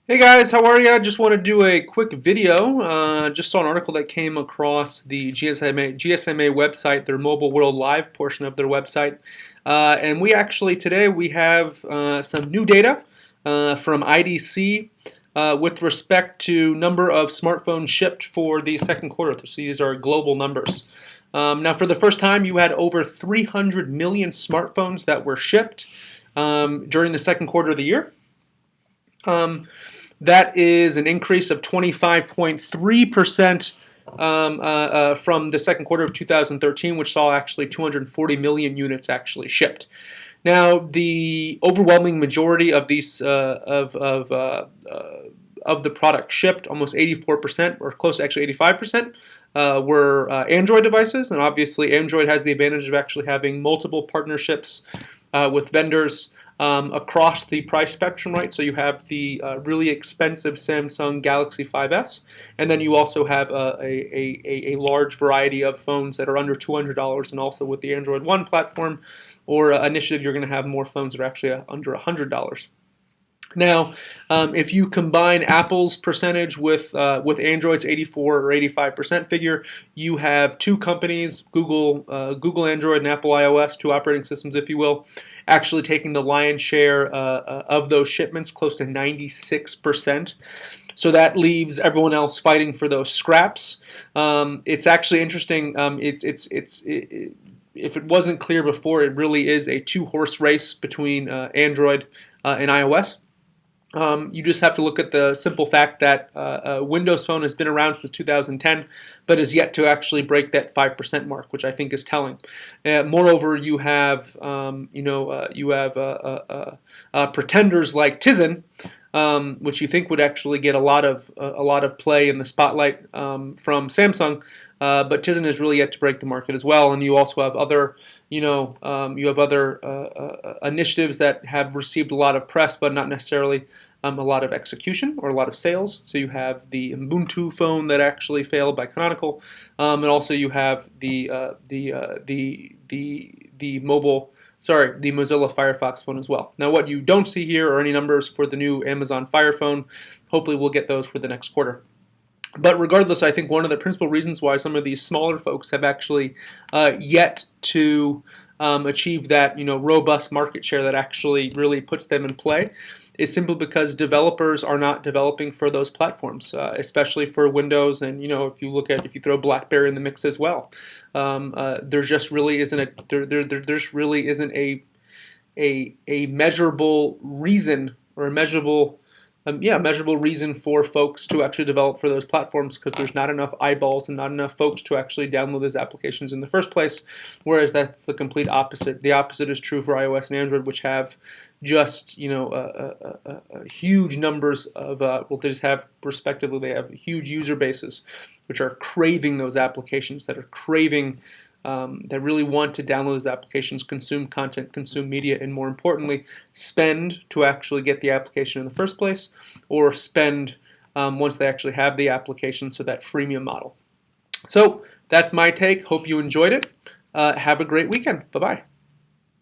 Hey guys, how are you? Just want to do a quick video. Just saw an article that came across the GSMA website, their Mobile World Live portion of their website. And today we have some new data from IDC with respect to number of smartphones shipped for the second quarter. So these are global numbers. Now, for the first time, you had over 300 million smartphones that were shipped during the second quarter of the year. That is an increase of 25.3% from the second quarter of 2013, which saw actually 240 million units actually shipped. Now, the overwhelming majority of these of the product shipped, almost 84%, or close to actually 85%, were Android devices, and obviously Android has the advantage of actually having multiple partnerships with vendors across the price spectrum, right? So you have the really expensive Samsung Galaxy 5S, and then you also have a large variety of phones that are under $200, and also with the Android One platform or initiative, you're going to have more phones that are actually under $100. Now, if you combine Apple's percentage with Android's 84 or 85% figure, you have two companies, Google Android and Apple iOS, two operating systems, if you will, actually taking the lion's share of those shipments, close to 96%. So that leaves everyone else fighting for those scraps. It's actually interesting. If it wasn't clear before, it really is a two-horse race between Android and iOS. You just have to look at the simple fact that Windows Phone has been around since 2010, but is yet to actually break that 5% mark, which I think is telling. Moreover, you have pretenders like Tizen, which you think would actually get a lot of play in the spotlight from Samsung. But Tizen is really yet to break the market as well, and you also have other, initiatives that have received a lot of press, but not necessarily a lot of execution or a lot of sales. So you have the Ubuntu phone that actually failed by Canonical, and also you have the Mozilla Firefox phone as well. Now, what you don't see here are any numbers for the new Amazon Fire phone. Hopefully, we'll get those for the next quarter. But regardless, I think one of the principal reasons why some of these smaller folks have actually yet to achieve that robust market share that actually really puts them in play is simply because developers are not developing for those platforms, especially for Windows. And if you throw BlackBerry in the mix as well, there just really isn't a measurable reason or a measurable reason for folks to actually develop for those platforms, because there's not enough eyeballs and not enough folks to actually download those applications in the first place, whereas that's the complete opposite. The opposite is true for iOS and Android, which have just huge numbers of they just have, respectively, they have huge user bases which are craving those applications, that really want to download those applications, consume content, consume media, and more importantly, spend to actually get the application in the first place, or spend once they actually have the application, so that freemium model. So that's my take. Hope you enjoyed it. Have a great weekend. Bye-bye.